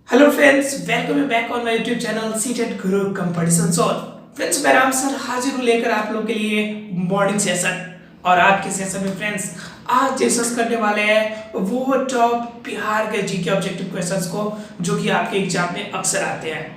Hello friends, welcome back on my YouTube channel CTET Guru competition solve. Friends, मैं Ram sir हाजिर हूँ लेकर आप लोगों के लिए मॉर्निंग सेशन। और आज के सेशन में फ्रेंड्स आज डिस्कस करने वाले हैं वो टॉप बिहार के जीके ऑब्जेक्टिव क्वेश्चंस को जो कि आपके एग्जाम में अक्सर आते हैं।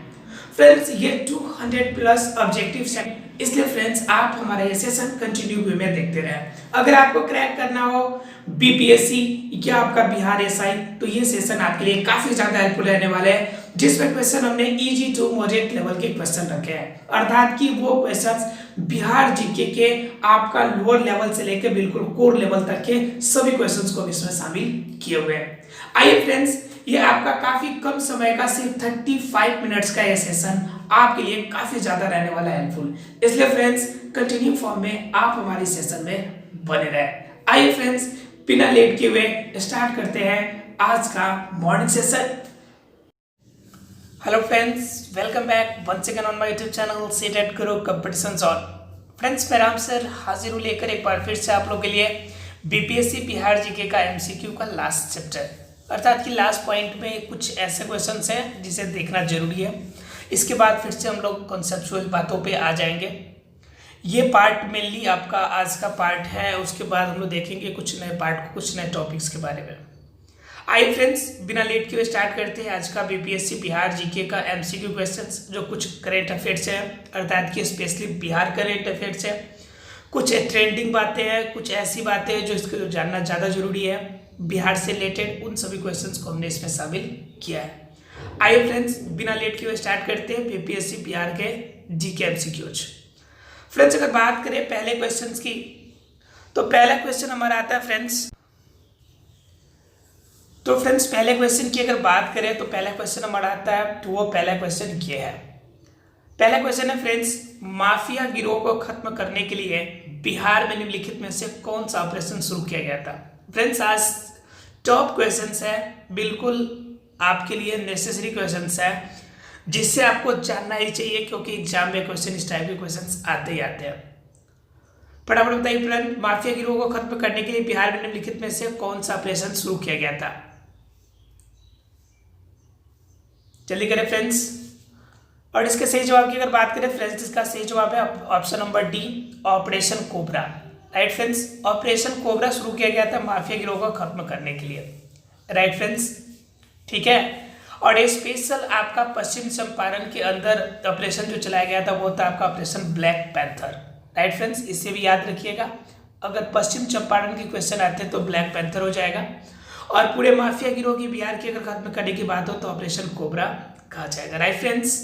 फ्रेंड्स, ये 200 प्लस ऑब्जेक्टिव सेट, इसलिए फ्रेंड्स आप हमारा ये सेशन कंटिन्यू वे में देखते रहें। अगर आपको क्रैक करना हो बीपीएससी या आपका बिहार एसआई, तो ये सेशन आपके लिए काफी ज्यादा हेल्पफुल रहने वाले हैं, जिसमें क्वेश्चन हमने इजी टू मॉडरेट लेवल के क्वेश्चन रखे हैं, अर्थात कि वो क्वेश्चंस बिहार जीके के आपका लोअर लेवल से लेकर बिल्कुल कोर लेवल तक के सभी क्वेश्चंस को इसमें शामिल किए हुए हैं। आइए फ्रेंड्स, ये आपका काफी कम समय का सिर्फ 35 मिनट्स का ये सेशन आपके लिए काफी ज्यादा रहने वाला है हेल्पफुल, इसलिए फ्रेंड्स कंटिन्यू फॉर्म में आप हमारी सेशन में बने रहे। आइए फ्रेंड्स, बिना लेट किए हुए स्टार्ट करते हैं आज का morning session. Hello friends, welcome back once again on my YouTube channel CTET Guru competition solve. Friends, मैं राम सर हाजिर हूँ लेकर एक बार फिर से आप लोगों के लिए बीपीएससी बिहार जीके का एमसीक्यू का लास्ट चैप्टर, अर्थात कि लास्ट पॉइंट में कुछ ऐसे क्वेश्चंस हैं जिसे देखना जरूरी है। इसके बाद फिर से हम लोग कॉन्सेप्चुअल बातों पे आ जाएंगे। ये पार्ट मेनली आपका आज का पार्ट है, उसके बाद हम लोग देखेंगे कुछ नए पार्ट, कुछ नए टॉपिक्स के बारे में। आइए फ्रेंड्स, बिना लेट किए स्टार्ट करते हैं आज का बीपीएससी बिहार जीके का एमसीक्यू क्वेश्चंस, जो कुछ करेंट अफेयर्स है, अर्थात कि स्पेशली बिहार करेंट अफेयर्स है। कुछ ट्रेंडिंग बातें हैं, कुछ ऐसी बातें हैं जो इसको जानना ज़्यादा जरूरी है बिहार से रिलेटेड, उन सभी क्वेश्चंस को हमने इसमें शामिल किया है। आइए फ्रेंड्स, बिना लेट किए स्टार्ट करते हैं बीपीएससी बिहार के जीके एमसीक्यूज। फ्रेंड्स, अगर बात करें पहले क्वेश्चंस की, तो पहला क्वेश्चन हमारा आता है फ्रेंड्स। पहले क्वेश्चन की अगर बात करें तो पहला क्वेश्चन हमारा आता है, तो वो पहला क्वेश्चन ये है। पहला क्वेश्चन है फ्रेंड्स, माफिया गिरोह को खत्म करने के लिए बिहार में निम्नलिखित में से कौन सा ऑपरेशन शुरू किया गया था। फ्रेंड्स, आज टॉप क्वेश्चंस है, बिल्कुल आपके लिए नेसेसरी क्वेश्चंस है, जिससे आपको जानना ही चाहिए, क्योंकि एग्जाम में क्वेश्चन इस टाइप के क्वेश्चंस आते ही आते हैं। फटाफट बताइए फ्रेंड, माफिया गिरोह को खत्म करने के लिए बिहार में निम्नलिखित में से कौन सा ऑपरेशन शुरू किया गया था। जल्दी करें फ्रेंड्स। और इसके सही जवाब की अगर बात करें फ्रेंड्स, इसका सही जवाब है option number D, operation cobra. Right friends, operation cobra शुरू किया गया था माफिया गिरोह को खत्म करने के लिए। राइट फ्रेंड्स, ठीक है। और ये स्पेशल आपका पश्चिम चंपारण के अंदर ऑपरेशन जो चलाया गया था वो था आपका operation black panther. Right friends, इससे भी याद रखिएगा, अगर पश्चिम चंपारण के क्वेश्चन आते हैं तो ब्लैक पैंथर हो जाएगा, और पूरे माफिया गिरोह की बिहार की अगर खत्म करने की बात हो तो ऑपरेशन कोबरा कहा जाएगा। राइट फ्रेंड्स,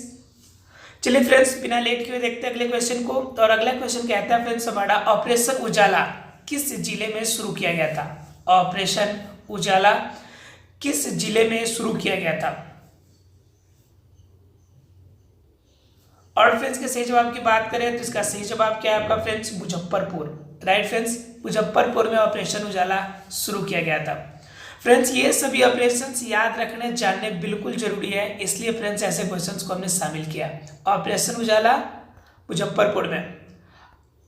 चलिए फ्रेंड्स, बिना लेट किए देखते हैं अगले क्वेश्चन को। और अगला क्वेश्चन कहता है फ्रेंड्स हमारा, ऑपरेशन उजाला किस जिले में शुरू किया गया था। ऑपरेशन उजाला किस जिले में शुरू किया गया था। और फ्रेंड्स के सही जवाब की बात करें तो इसका सही जवाब क्या है आपका friends, Muzaffarpur. Right friends, Muzaffarpur में ऑपरेशन उजाला शुरू किया गया था। फ्रेंड्स, ये सभी ऑपरेशंस याद रखने जानने बिल्कुल जरूरी है, इसलिए फ्रेंड्स ऐसे क्वेश्चंस को हमने शामिल किया। ऑपरेशन उजाला मुजफ्फरपुर में।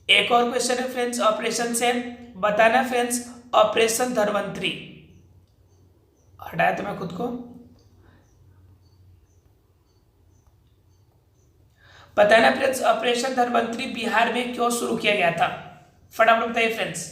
एक और क्वेश्चन है फ्रेंड्स ऑपरेशन से, बताना फ्रेंड्स ऑपरेशन धनवंतरी, हटाया तो मैं खुद को, बताना फ्रेंड्स ऑपरेशन धनवंतरी बिहार में क्यों शुरू किया गया था। फटाफट बताइए फ्रेंड्स।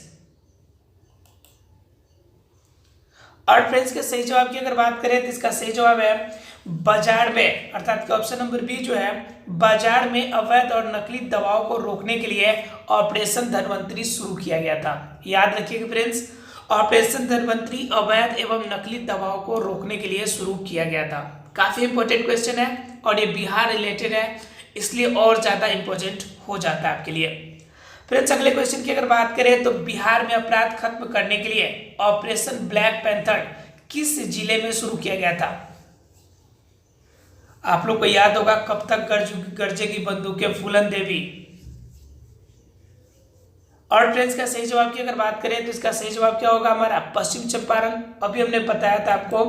और फ्रेंड्स के सही जवाब की अगर बात करें तो इसका सही जवाब है बाजार में, अर्थात ऑप्शन नंबर बी जो है, बाजार में अवैध और नकली दवाओं को रोकने के लिए ऑपरेशन धनवंतरी शुरू किया गया था। याद रखिएगा फ्रेंड्स, ऑपरेशन धनवंतरी अवैध एवं नकली दवाओं को रोकने के लिए शुरू किया गया था। काफी इंपॉर्टेंट क्वेश्चन है और ये बिहार रिलेटेड है, इसलिए और ज्यादा इंपॉर्टेंट हो जाता है आपके लिए। फ्रेंड्स, अगले क्वेश्चन की अगर बात करें तो बिहार में अपराध खत्म करने के लिए ऑपरेशन ब्लैक पैंथर किस जिले में शुरू किया गया था। आप लोग को याद होगा, कब तक गरजेगी बंदूकें फूलन देवी। और फ्रेंड्स का सही जवाब की अगर बात करें तो इसका सही जवाब क्या होगा हमारा, पश्चिम चंपारण। अभी हमने बताया था आपको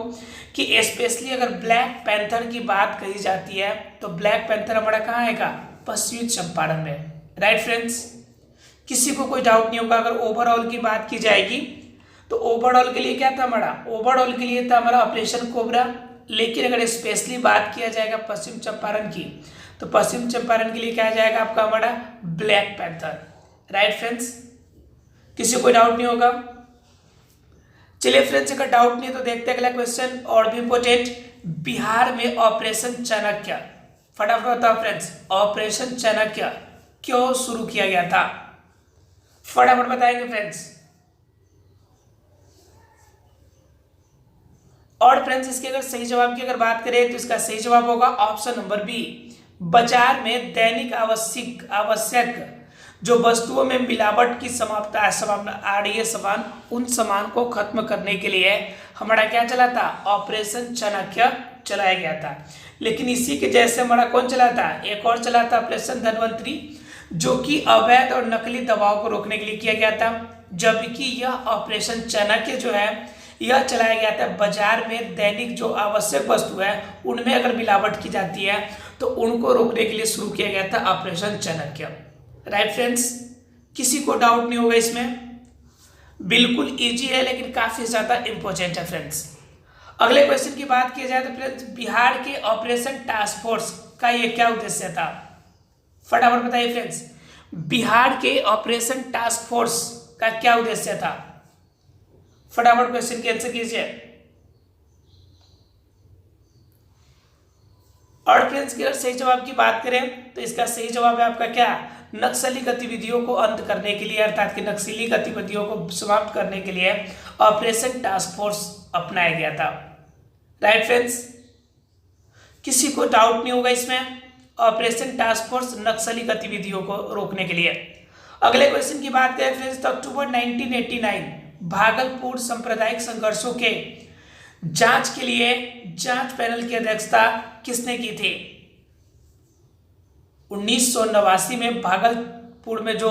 कि स्पेशली अगर ब्लैक पैंथर की बात कही जाती है तो ब्लैक पैंथर हमारा कहाँ आएगा, पश्चिमी चंपारण में। राइट फ्रेंड्स, किसी को कोई डाउट नहीं होगा। अगर ओवरऑल की बात की जाएगी तो ओवरऑल के लिए क्या था हमारा, ओवरऑल के लिए था हमारा ऑपरेशन कोबरा। लेकिन अगर स्पेशली बात किया जाएगा पश्चिम चंपारण की, तो पश्चिम चंपारण के लिए क्या आ जाएगा आपका हमारा ब्लैक पैंथर। राइट फ्रेंड्स, किसी को डाउट नहीं होगा। चलिए फ्रेंड्स, अगर डाउट नहीं है तो देखते हैं अगला क्वेश्चन और भी इंपोर्टेंट। बिहार में ऑपरेशन चाणक्य, फटाफट बताओ फ्रेंड्स, ऑपरेशन चाणक्य क्यों शुरू किया गया था? फटाफट बताएंगे फ्रेंड्स। और फ्रेंड्स, इसके अगर सही जवाब की अगर बात करें तो इसका सही जवाब होगा ऑप्शन नंबर बी। बाजार में दैनिक आवश्यक जो वस्तुओं में मिलावट की संभावना आ रही है उन सामान को खत्म करने के लिए हमारा क्या चला था? ऑपरेशन चाणक्य चलाया गया था। लेकिन इसी के जैसे हमारा कौन चला था? एक और चला था ऑपरेशन धनवंतरी, जो कि अवैध और नकली दवाओं को रोकने के लिए किया गया था। जबकि यह ऑपरेशन चाणक्य जो है यह चलाया गया था बाजार में दैनिक जो आवश्यक वस्तु है उनमें अगर मिलावट की जाती है तो उनको रोकने के लिए शुरू किया गया था ऑपरेशन चाणक्य। राइट फ्रेंड्स, किसी को डाउट नहीं होगा इसमें, बिल्कुल इजी है लेकिन काफी ज्यादा इंपॉर्टेंट है फ्रेंड्स। अगले क्वेश्चन की बात की जाए तो फ्रेंड्स, बिहार के ऑपरेशन टास्क फोर्स का ये क्या उद्देश्य था? फटाफट बताइए फ्रेंड्स, बिहार के ऑपरेशन टास्क फोर्स का क्या उद्देश्य था? फटाफट क्वेश्चन की आंसर कीजिए। और फ्रेंड्स, अगर सही जवाब की बात करें तो इसका सही जवाब है आपका क्या? नक्सली गतिविधियों को अंत करने के लिए, अर्थात कि नक्सली गतिविधियों को समाप्त करने के लिए ऑपरेशन टास्क फोर्स अपनाया गया था। राइट फ्रेंड्स, किसी को डाउट नहीं होगा इसमें, ऑपरेशन टास्क फोर्स नक्सली गतिविधियों को रोकने के लिए। अगले क्वेश्चन की बात करें फ्रेंड्स, तो अक्टूबर 1989 भागलपुर सांप्रदायिक संघर्षों के जांच के लिए जांच पैनल की अध्यक्षता किसने की थी? 1989 में भागलपुर में जो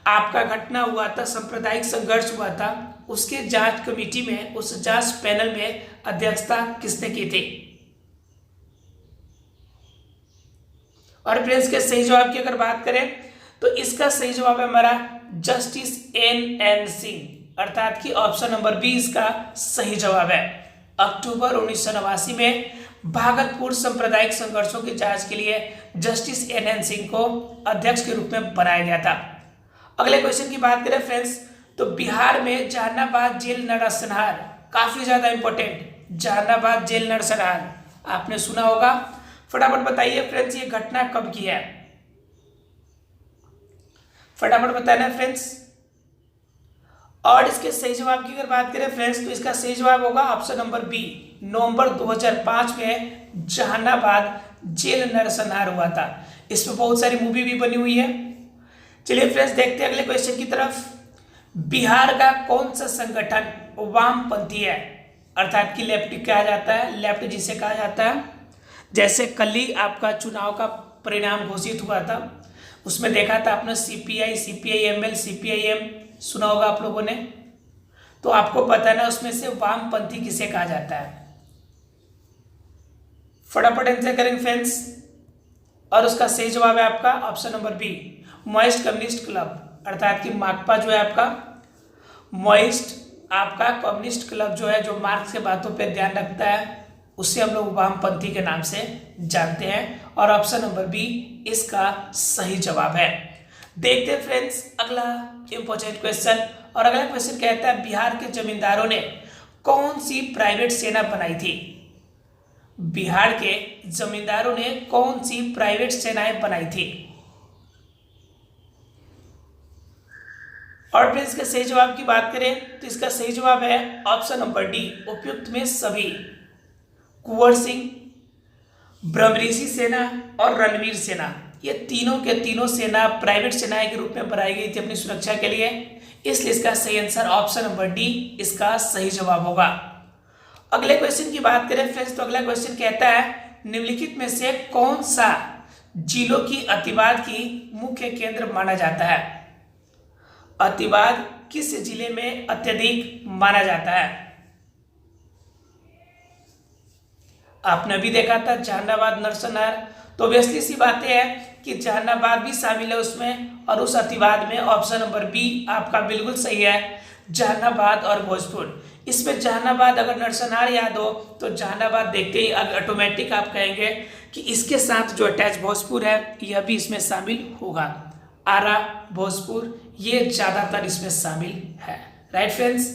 आपका घटना हुआ था, सांप्रदायिक संघर्ष हुआ था, उसके जांच कमेटी में, उस जांच पैनल में अध्यक्षता किसने की थी? और फ्रेंड्स के सही जवाब की अगर बात करें तो इसका सही जवाब है हमारा जस्टिस एन सिंह, अर्थात कि ऑप्शन नंबर बी इसका सही जवाब है। अक्टूबर 1989 में भागलपुर सांप्रदायिक संघर्षों की जांच के लिए जस्टिस एन सिंह को अध्यक्ष के रूप में बनाया गया था। अगले क्वेश्चन की बात करें फ्रेंड्स, तो बिहार में जहानाबाद जेल नरसंहार काफी ज्यादा इंपॉर्टेंट, जहानाबाद जेल नरसंहार आपने सुना होगा। फटाफट बताइए फ्रेंड्स, ये घटना कब की है? फटाफट बताना फ्रेंड्स। और इसके सही जवाब की अगर बात करें फ्रेंड्स तो इसका सही जवाब होगा ऑप्शन नंबर बी। नवंबर 2005 में जहानाबाद जेल नरसंहार हुआ था। इसमें बहुत सारी मूवी भी बनी हुई है। चलिए फ्रेंड्स, देखते हैं अगले क्वेश्चन की तरफ। बिहार का कौन सा संगठन वामपंथी है, अर्थात कि लेफ्ट कहा जाता है, लेफ्ट जिसे कहा जाता है? जैसे कल ही आपका चुनाव का परिणाम घोषित हुआ था, उसमें देखा था आपने सीपीआई, सीपीआईएमएल, सीपीआईएम सुना होगा आप लोगों ने, तो आपको पता है ना उसमें से वामपंथी किसे कहा जाता है? फटाफट आंसर करेंगे फ्रेंड्स। और उसका सही जवाब है आपका option number B, Maoist communist club, अर्थात कि माकपा जो है आपका, माओइस्ट आपका कम्युनिस्ट क्लब जो है, जो मार्क्स के बातों पे ध्यान रखता है, उसे हम लोग वामपंथी के नाम से जानते हैं। और ऑप्शन नंबर बी इसका सही जवाब है। देखते हैं फ्रेंड्स अगला इंपॉर्टेंट क्वेश्चन। और अगला क्वेश्चन कहता है, बिहार के जमींदारों ने कौन सी प्राइवेट सेना बनाई थी? बिहार के जमींदारों ने कौन सी प्राइवेट सेनाएं बनाई थी? और फ्रेंड्स के सही जवाब की बात करें तो इसका सही जवाब है ऑप्शन नंबर डी, उपयुक्त में सभी। कुंवर सिंह, ब्रह्मऋषि सेना और रणवीर सेना, ये तीनों के तीनों सेना प्राइवेट सेनाएं के रूप में बनाई गई थी अपनी सुरक्षा के लिए, इसलिए इसका सही आंसर ऑप्शन नंबर डी इसका सही जवाब होगा। अगले क्वेश्चन की बात करें फ्रेंड्स, तो अगला क्वेश्चन कहता है, निम्नलिखित में से कौन सा जिलों की अतिवाद की मुख्य केंद्र माना जाता है? अतिवाद किस जिले में अत्यधिक माना जाता है? आपने अभी देखा था जहानाबाद नरसंहार, तो ऑब्वियसली सी बातें हैं कि जहानाबाद भी शामिल है उसमें, और उस अतिवाद में ऑप्शन नंबर बी आपका बिल्कुल सही है, जहानाबाद और भोजपुर, इसमें जहानाबाद अगर नरसंहार याद हो तो जहानाबाद देखते ही ऑटोमेटिक आप कहेंगे कि इसके साथ जो अटैच भोजपुर है यह भी इसमें शामिल होगा। आरा, भोजपुर ये ज्यादातर इसमें शामिल है। राइट फ्रेंड्स,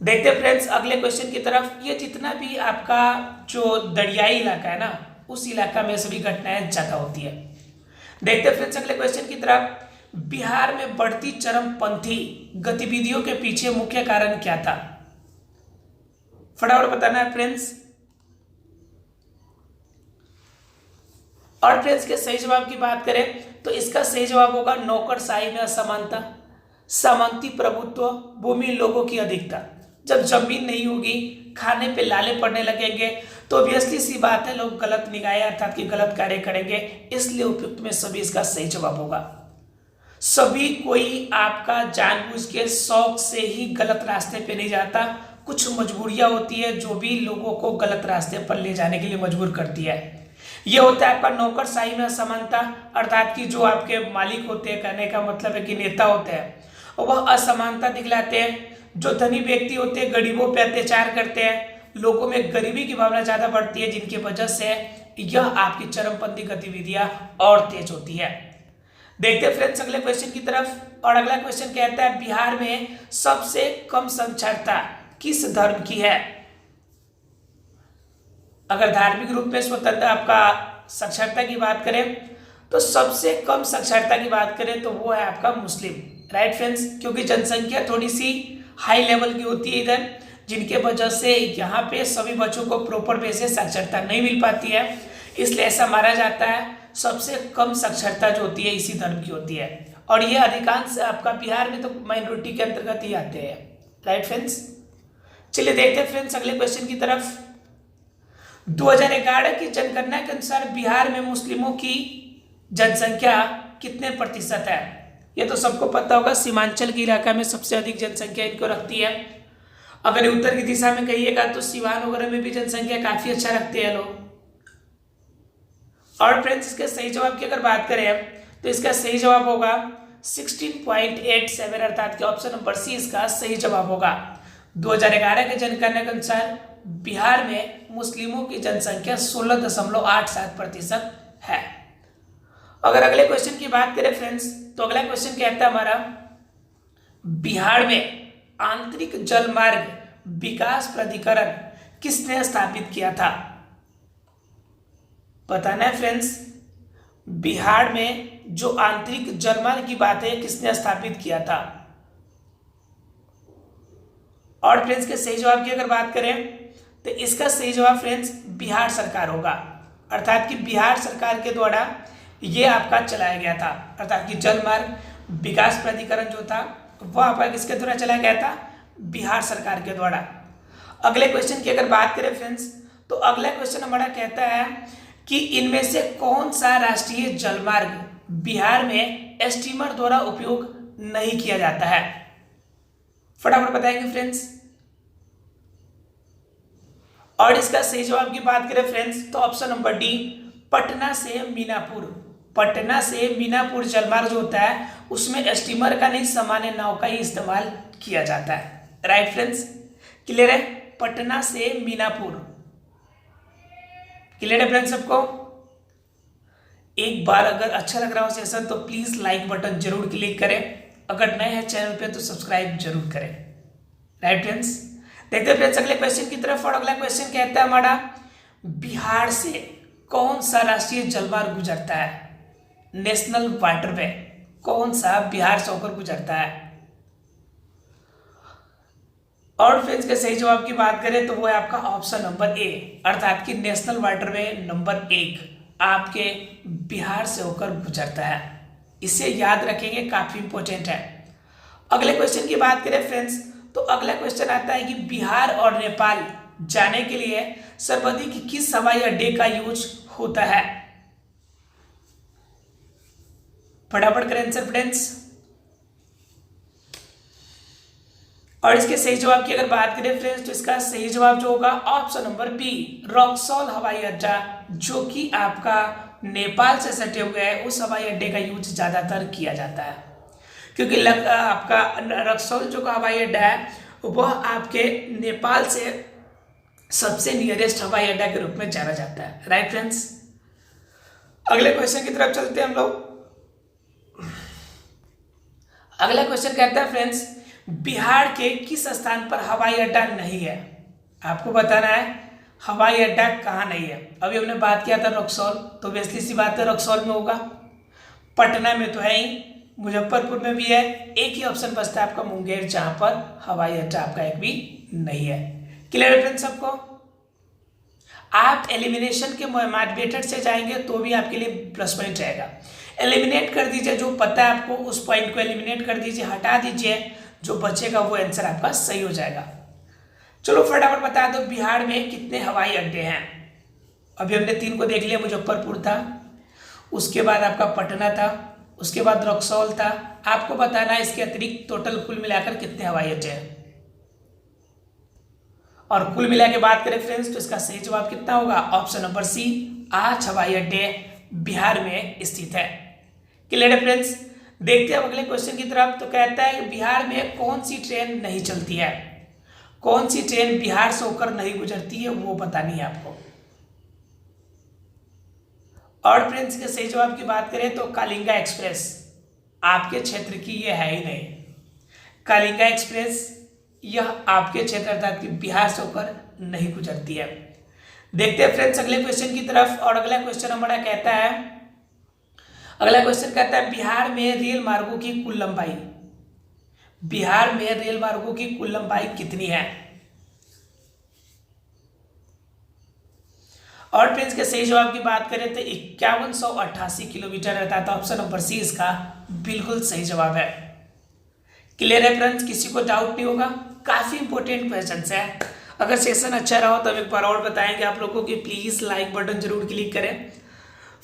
देखते फ्रेंड्स अगले क्वेश्चन की तरफ। ये जितना भी आपका जो दरियाई इलाका है ना, उस इलाका में सभी घटनाएं ज्यादा होती है। देखते फ्रेंड्स अगले क्वेश्चन की तरफ। बिहार में बढ़ती चरमपंथी गतिविधियों के पीछे मुख्य कारण क्या था? फटाफट बताना है फ्रेंड्स। और फ्रेंड्स के सही जवाब की बात करें तो इसका सही जवाब होगा नौकरशाही में असमानता, सामंती प्रभुत्व, भूमि लोगों की अधिकता। जब जमीन नहीं होगी, खाने पे लाले पड़ने लगेंगे तो ऑब्वियसली सी बात है लोग गलत निगाहें अर्थात कि गलत कार्य करेंगे। इसलिए उपयुक्त में सभी इसका सही जवाब होगा। सभी कोई आपका जानबूझ के शौक से ही गलत रास्ते पे नहीं जाता, कुछ मजबूरियां होती है जो भी लोगों को गलत रास्ते पर ले जाने के लिए मजबूर करती है। यह होता है आपका नौकरशाही में असमानता, अर्थात कि जो आपके मालिक होते हैं, कहने का मतलब है कि नेता होते हैं, वह असमानता दिखलाते हैं। जो धनी व्यक्ति होते हैं गरीबों पे अत्याचार करते हैं, लोगों में गरीबी की भावना ज्यादा बढ़ती है, जिनकी वजह से यह आपकी चरमपंथी गतिविधियां और तेज होती है। देखते हैं फ्रेंड्स अगले क्वेश्चन की तरफ। और अगला क्वेश्चन कहता है बिहार में सबसे कम साक्षरता किस धर्म की है? अगर धार्मिक रूप में स्वतंत्र आपका साक्षरता की बात करें तो सबसे कम साक्षरता की बात करें तो वो है आपका मुस्लिम। राइट फ्रेंड्स, क्योंकि जनसंख्या थोड़ी सी हाई लेवल की होती है इधर, जिनके वजह से यहाँ पे सभी बच्चों को प्रॉपर वे से साक्षरता नहीं मिल पाती है। इसलिए ऐसा माना जाता है सबसे कम साक्षरता जो होती है इसी धर्म की होती है। और ये अधिकांश आपका बिहार में तो माइनॉरिटी के अंतर्गत ही आते हैं। राइट फ्रेंड्स, चलिए देखते हैं फ्रेंड्स अगले क्वेश्चन की तरफ। 2011 की जनगणना के अनुसार बिहार में मुस्लिमों की जनसंख्या कितने प्रतिशत है? ये तो सबको पता होगा, सीमांचल के इलाका में सबसे अधिक जनसंख्या इनको रखती है। अगर उत्तर की दिशा में कहिएगा तो सिवान वगैरह में भी जनसंख्या काफी अच्छा रखते हैं लोग। और फ्रेंड्स इसके सही जवाब की अगर बात करें तो इसका सही जवाब होगा 16.87, अर्थात कि ऑप्शन नंबर सी इसका सही जवाब होगा। 2011 के जनगणना के अनुसार बिहार में मुस्लिमों की जनसंख्या 16.87% है। अगर अगले क्वेश्चन की बात करें फ्रेंड्स तो अगला क्वेश्चन कहता है हमारा बिहार में आंतरिक जल मार्ग विकास प्राधिकरण किसने स्थापित किया था? बताना है फ्रेंड्स, बिहार में जो आंतरिक जलमार्ग की बात है किसने स्थापित किया था? और फ्रेंड्स के सही जवाब की अगर बात करें तो इसका सही जवाब फ्रेंड्स बिहार सरकार होगा, अर्थात कि बिहार सरकार के द्वारा ये आपका चलाया गया था। अर्थात कि जलमार्ग विकास प्राधिकरण जो था वह आपका किसके द्वारा चलाया गया था? बिहार सरकार के द्वारा। अगले क्वेश्चन की अगर बात करें फ्रेंड्स तो अगला क्वेश्चन हमारा कहता है कि इनमें से कौन सा राष्ट्रीय जलमार्ग बिहार में स्टीमर द्वारा उपयोग नहीं किया जाता है? फटाफट बताएंगे फ्रेंड्स। और इसका सही जवाब की बात करें फ्रेंड्स तो ऑप्शन नंबर डी, पटना से मीनापुर। पटना से मीनापुर जलमार्ग जो होता है उसमें स्टीमर का नहीं, सामान्य नाव का ही इस्तेमाल किया जाता है। राइट फ्रेंड्स, क्लियर है? पटना से मीनापुर क्लियर है फ्रेंड्स सबको? एक बार अगर अच्छा लग रहा हो सेशन तो प्लीज लाइक बटन जरूर क्लिक करें, अगर नए हैं चैनल पे तो सब्सक्राइब जरूर करें। राइट फ्रेंड्स, देखते हैं फ्रेंड्स अगले क्वेश्चन की तरफ। और अगला क्वेश्चन कहता है हमारा बिहार से कौन सा राष्ट्रीय जलमार्ग गुजरता है? नेशनल वाटरवे कौन सा बिहार से होकर गुजरता है? और फ्रेंड्स के सही जवाब की बात करें तो वो है आपका ऑप्शन नंबर ए, अर्थात कि नेशनल वाटरवे नंबर 1 आपके बिहार से होकर गुजरता है। इसे याद रखेंगे, काफी इंपॉर्टेंट है। अगले क्वेश्चन की बात करें फ्रेंड्स तो अगला क्वेश्चन आता है कि बिहार और नेपाल जाने के लिए सर्वाधिक किस हवाई अड्डे का यूज होता है? फटाफट करें आंसर फ्रेंड्स। और इसके सही जवाब की अगर बात करें फ्रेंड्स तो इसका सही जवाब जो होगा ऑप्शन नंबर बी, रक्सौल हवाई अड्डा, जो कि आपका नेपाल से सटे हुए है, उस हवाई अड्डे का यूज ज्यादातर किया जाता है। क्योंकि आपका रक्सौल जो का हवाई अड्डा है वह आपके नेपाल से सबसे नियरेस्ट हवाई अड्डा के रूप में जाना जाता है। राइट फ्रेंड्स, अगले क्वेश्चन की तरफ चलते हैं हम लोग। अगला क्वेश्चन कहता है फ्रेंड्स, बिहार के किस स्थान पर हवाई अड्डा नहीं है? आपको बताना है हवाई अड्डा कहाँ नहीं है। अभी हमने बात किया था रक्सौल, तो वैसी सी बात है रक्सौल में होगा, पटना में तो है ही, मुजफ्फरपुर में भी है, एक ही ऑप्शन बचता है आपका मुंगेर, जहां पर हवाई अड्डा आपका एक भी नहीं है। क्लियर है फ्रेंड्स सबको? आप एलिमिनेशन के मेथड से जाएंगे तो भी आपके लिए प्लस पॉइंट रहेगा। एलिमिनेट कर दीजिए, जो पता है आपको उस पॉइंट को एलिमिनेट कर दीजिए, हटा दीजिए, जो बचेगा वो आंसर आपका सही हो जाएगा। चलो फटाफट बता दो, बिहार में कितने हवाई अड्डे हैं? अभी हमने 3 को देख लिया, मुजफ्फरपुर था, उसके बाद आपका पटना था, उसके बाद रक्सौल था। आपको बताना है इसके अतिरिक्त टोटल कुल मिलाकर कितने हवाई अड्डे हैं। और कुल मिला के बात करें फ्रेंड्स तो इसका सही जवाब कितना होगा? ऑप्शन नंबर सी, 8 हवाई अड्डे बिहार में स्थित है। क्लियर है फ्रेंड्स? देखते हैं अगले क्वेश्चन की तरफ। तो कहता है कि बिहार में कौन सी ट्रेन नहीं चलती है? कौन सी ट्रेन बिहार से होकर नहीं गुजरती है वो बतानी है आपको। और फ्रेंड्स के सही जवाब की बात करें तो कालिंगा एक्सप्रेस आपके क्षेत्र की ये है ही नहीं। कालिंगा एक्सप्रेस यह आपके क्षेत्र अर्थात कि बिहार से होकर नहीं गुजरती है। देखते हैं फ्रेंड्स अगले क्वेश्चन की तरफ। और अगला क्वेश्चन हमारा कहता है, अगला क्वेश्चन कहता है बिहार में रेल मार्गों की कुल लंबाई, बिहार में रेल मार्गों की कुल लंबाई कितनी है? और फ्रेंड्स के सही जवाब की बात करें तो 5188 किलोमीटर रहता है। तो ऑप्शन नंबर सी इसका बिल्कुल सही जवाब है। क्लियर है फ्रेंड्स? किसी को डाउट नहीं होगा? काफी इंपॉर्टेंट क्वेश्चन है। अगर सेशन अच्छा रहा हो तो एक बार और बताएंगे आप लोगों को कि प्लीज लाइक बटन जरूर क्लिक करें,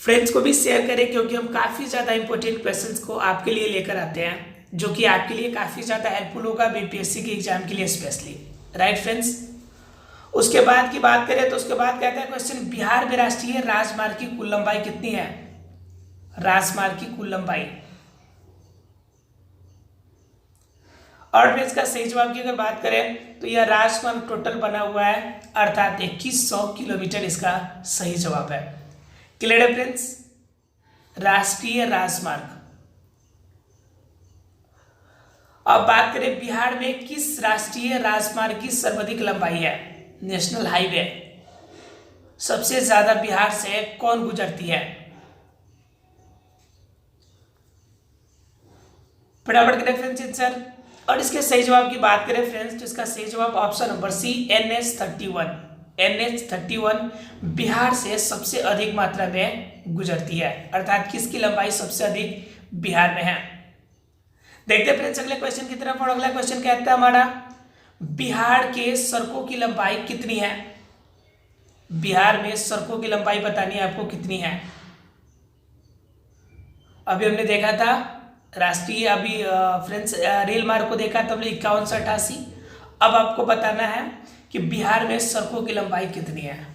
फ्रेंड्स को भी शेयर करें, क्योंकि हम काफी ज्यादा इंपॉर्टेंट क्वेश्चंस को आपके लिए लेकर आते हैं, जो कि आपके लिए काफी ज्यादा हेल्पफुल होगा बीपीएससी के एग्जाम के लिए स्पेशली। राइट फ्रेंड्स, उसके बाद की बात करें तो उसके बाद कहता है क्वेश्चन, बिहार में राष्ट्रीय राजमार्ग की कुल लंबाई कितनी है? राजमार्ग की कुल लंबाई। और फिर इसका सही जवाब की अगर बात करें तो यह राजमार्ग टोटल बना हुआ है, अर्थात 2100 किलोमीटर इसका सही जवाब है। क्लियर है फ्रेंड्स? राष्ट्रीय राजमार्ग। अब बात करें बिहार में किस राष्ट्रीय राजमार्ग की सर्वाधिक लंबाई है? नेशनल हाईवे सबसे ज्यादा बिहार से कौन गुजरती है? फटाफट करें फ्रेंड्स आंसर। और इसके सही जवाब की बात करें फ्रेंड्स तो इसका सही जवाब option number C, NH-31। NH-31 Bihar से सबसे अधिक मात्रा में गुजरती है, अर्थात किसकी लंबाई सबसे अधिक बिहार में है। देखते हैं फ्रेंड्स अगले क्वेश्चन की तरफ। और अगला क्वेश्चन कहता है हमारा, बिहार के सड़कों की लंबाई कितनी है? बिहार में सड़कों की लंबाई बतानी है आपको कितनी है। अभी हमने देखा था राष्ट्रीय, अभी फ्रेंड्स रेल मार्ग को देखा तो हमने 5188। अब आपको बताना है कि बिहार में सड़कों की लंबाई कितनी है।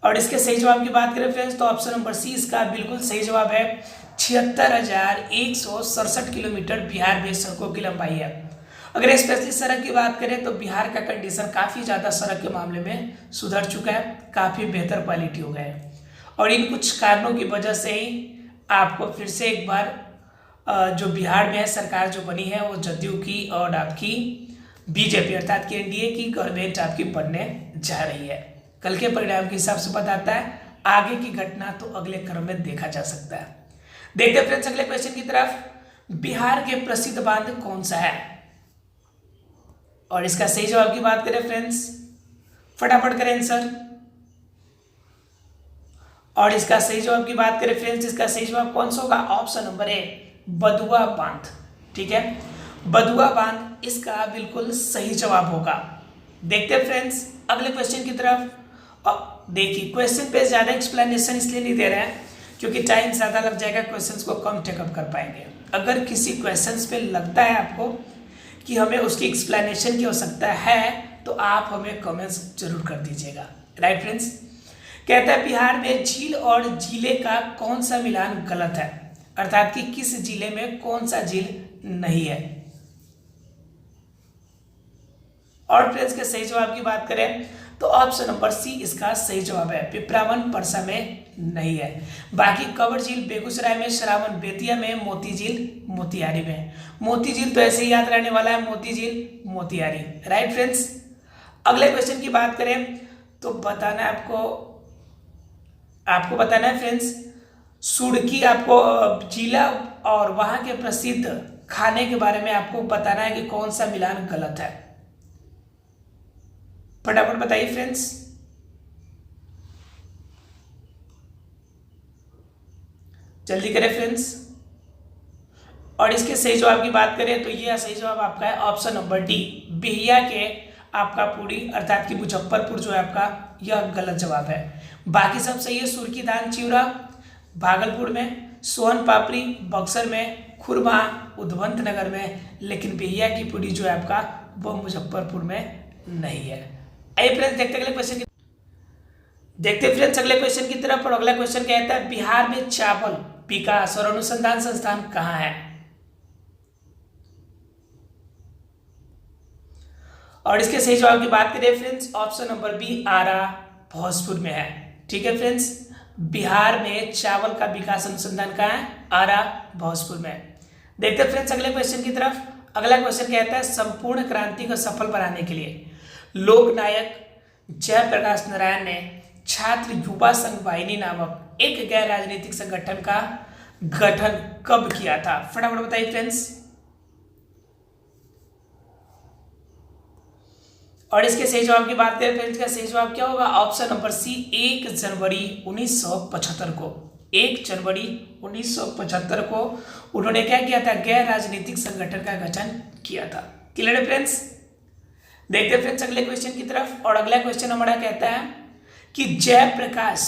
और इसके सही जवाब की बात करें फ्रेंड्स तो ऑप्शन नंबर सी इसका बिल्कुल सही जवाब है। 76,167 किलोमीटर बिहार में सड़कों की लंबाई है। अगर स्पेशली सड़क की बात करें तो बिहार का कंडीशन काफ़ी ज़्यादा सड़क के मामले में सुधर चुका है, काफ़ी बेहतर क्वालिटी हो गया है। और इन कुछ कारणों की वजह से ही आपको फिर से एक बार जो बिहार में है सरकार जो बनी है वो जदयू की और आपकी बीजेपी अर्थात कि एनडीए की गवर्नमेंट आपकी बनने जा रही है। कल के परिणाम के हिसाब से बताता है, आगे की घटना तो अगले क्रम में देखा जा सकता है। देखते हैं फ्रेंड्स अगले क्वेश्चन की तरफ। बिहार के प्रसिद्ध बांध कौन सा है? और इसका सही जवाब की बात करें फ्रेंड्स, फटाफट करें आंसर। और इसका सही जवाब की बात करें फ्रेंड्स, इसका सही जवाब कौन सा होगा? ऑप्शन नंबर ए, बदुआ बांध। ठीक है, बदुआ बांध इसका बिल्कुल सही जवाब होगा। देखते हैं फ्रेंड्स अगले क्वेश्चन की तरफ। देखिए क्वेश्चन पे ज्यादा एक्सप्लेनेशन इसलिए नहीं दे रहे हैं क्योंकि टाइम ज्यादा लग जाएगा, क्वेश्चंस को कम टेकअप कर पाएंगे। अगर किसी क्वेश्चंस पे लगता है आपको कि हमें उसकी एक्सप्लेनेशन की आवश्यकता है तो आप हमें कमेंट्स जरूर कर दीजिएगा। राइट फ्रेंड्स, कहता है बिहार में झील और जिले का कौन सा मिलान गलत है, अर्थात कि किस जिले में कौन सा झील नहीं है। और फ्रेंड्स के सही जवाब की बात करें तो ऑप्शन नंबर सी इसका सही जवाब है, पिपरावन परसा में नहीं है। बाकी कवर झील बेगूसराय में, शरावन बेतिया में, मोती झील मोतिहारी में। मोती झील तो ऐसे ही याद रहने वाला है, मोती झील मोतिहारी, राइट फ्रेंड्स। अगले क्वेश्चन की बात करें तो बताना है आपको बताना है फ्रेंड्स, सुर्खी आपको जिला और वहां के प्रसिद्ध खाने के बारे में आपको बताना है कि कौन सा मिलान गलत है। फटाफट बताइए फ्रेंड्स। जल्दी करें फ्रेंड्स। और इसके सही जवाब की बात करें तो यह सही जवाब आपका है ऑप्शन नंबर डी, बिहिया के आपका पूरी अर्थात कि मुजफ्फरपुर जो है आपका, यह गलत जवाब है। बाकी सब सही है, सुर्खी धान चिवड़ा भागलपुर में, सोन पापड़ी बक्सर में, खुरमा उधवंत नगर में, लेकिन बिहिया की पूरी जो है आपका वह मुजफ्फरपुर में नहीं है। आइए फ्रेंड्स देखते अगले क्वेश्चन अगले क्वेश्चन की तरफ। और अगला क्वेश्चन कहता है बिहार में चावल विकास और अनुसंधान संस्थान कहाँ है। और इसके सही जवाब की बात करें फ्रेंड्स, ऑप्शन नंबर बी आरा भोजपुर में है। ठीक है फ्रेंड्स, बिहार में चावल का विकास अनुसंधान कहाँ है, आरा भोजपुर में। देखते हैं फ्रेंड्स अगले क्वेश्चन की तरफ। अगला क्वेश्चन कहता है संपूर्ण क्रांति को सफल बनाने के लिए लोकनायक जयप्रकाश नारायण ने छात्र युवा संघ वाहिनी नामक एक गैर राजनीतिक संगठन का गठन कब किया था। फटाफट बताइए फ्रेंड्स। और इसके सही जवाब की बात करें फ्रेंड्स, का सही जवाब क्या होगा, ऑप्शन नंबर सी 1 जनवरी 1975 को। 1 जनवरी 1975 को उन्होंने क्या किया था, गैर राजनीतिक संगठन का गठन किया था। क्लियर है फ्रेंड्स। देखते फ्रेंड्स अगले क्वेश्चन की तरफ। और अगला क्वेश्चन हमारा कहता है कि जयप्रकाश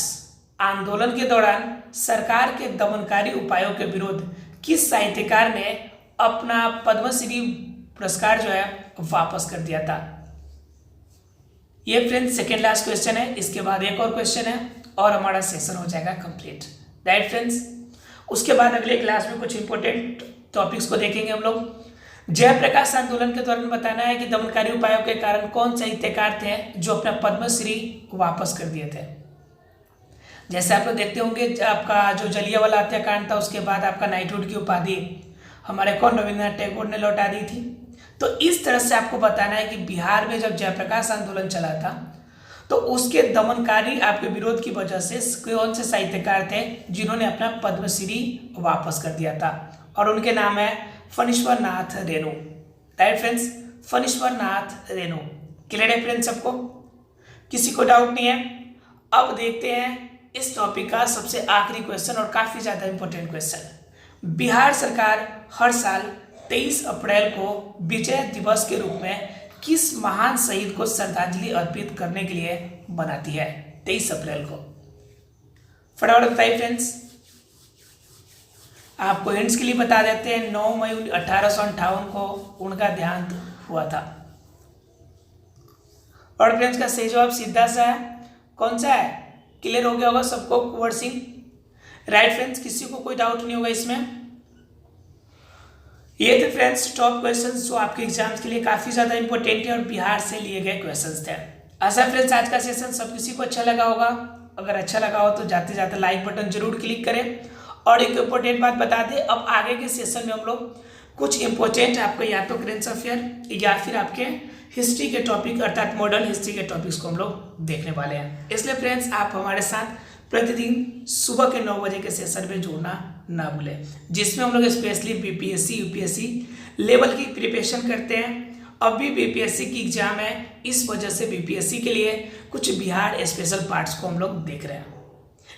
आंदोलन के दौरान सरकार के दमनकारी उपायों के विरोध किस साहित्यकार ने अपना पद्मश्री पुरस्कार जो है वापस कर दिया था। ये फ्रेंड्स सेकेंड लास्ट क्वेश्चन है, इसके बाद एक और क्वेश्चन है और हमारा सेशन हो जाएगा कंप्लीट, राइट फ्रेंड्स। उसके बाद अगले क्लास में कुछ इंपॉर्टेंट टॉपिक्स को देखेंगे हम लोग। जयप्रकाश आंदोलन के दौरान बताना है कि दमनकारी उपायों के कारण कौन साहित्यकार थे जो अपना पद्मश्री वापस कर दिए थे। जैसे आप लोग देखते होंगे आपका जो जलियांवाला हत्याकांड था, उसके बाद आपका नाइटहुड की उपाधि हमारे कौन, रविंद्रनाथ टैगोर ने लौटा दी थी। तो इस तरह से आपको बताना है कि बिहार में जब जयप्रकाश आंदोलन चला था तो उसके दमनकारी आपके विरोध की वजह से कौन से साहित्यकार थे जिन्होंने अपना पद्मश्री वापस कर दिया था, और उनके नाम है Phanishwar Nath Renu, right friends, Phanishwar Nath Renu. Clear है फ्रेंड्स सबको, किसी को डाउट नहीं है। अब देखते हैं इस टॉपिक का सबसे आखिरी क्वेश्चन और काफी ज्यादा इंपॉर्टेंट क्वेश्चन। बिहार सरकार हर साल 23 अप्रैल को विजय दिवस के रूप में किस महान शहीद को श्रद्धांजलि अर्पित करने के लिए मनाती है 23 अप्रैल को। फटाफट बताइए फ्रेंड्स। आपको हिंट्स के लिए बता देते हैं, 9 मई 1858 को उनका देहांत हुआ था। और फ्रेंड्स का सही जवाब सीधा सा है, कौन सा है, क्लियर हो गया होगा सबको, कुंवर सिंह, राइट फ्रेंड्स, किसी को कोई डाउट नहीं होगा इसमें। ये थे फ्रेंड्स टॉप क्वेश्चंस जो आपके एग्जाम्स के लिए काफी ज्यादा इंपॉर्टेंट है और बिहार से लिए गए क्वेश्चंस थे। आशा फ्रेंड्स आज का सेशन सब किसी को अच्छा लगा होगा। अगर अच्छा लगा हो तो जाते जाते लाइक बटन जरूर क्लिक करें। और एक इम्पोर्टेंट बात बता दें, अब आगे के सेशन में हम लोग कुछ इंपॉर्टेंट आपको या तो करेंट अफेयर या फिर आपके हिस्ट्री के टॉपिक अर्थात मॉडर्न हिस्ट्री के टॉपिक्स को हम लोग देखने वाले हैं। इसलिए फ्रेंड्स आप हमारे साथ प्रतिदिन सुबह के 9 बजे के सेशन में जुड़ना ना भूलें, जिसमें हम लोग स्पेशली बीपीएससी यूपीएससी लेवल की प्रिपरेशन करते हैं। अब भी बीपीएससी की एग्जाम है, इस वजह से बीपीएससी के लिए कुछ बिहार स्पेशल पार्ट्स को हम लोग देख रहे हैं।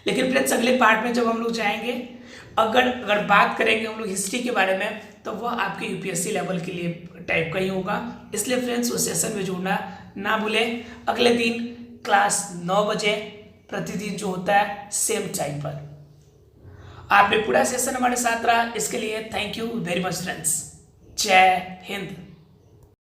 लेकिन फ्रेंड्स अगले पार्ट में जब हम लोग जाएंगे, अगर बात करेंगे हम लोग हिस्ट्री के बारे में, तो वह आपके यूपीएससी लेवल के लिए टाइप का ही होगा। इसलिए फ्रेंड्स उस सेशन में जुड़ना ना भूलें। अगले दिन क्लास 9 बजे प्रतिदिन जो होता है सेम टाइम पर। आपने पूरा सेशन हमारे साथ रहा, इसके लिए thank you very much friends. जय हिंद।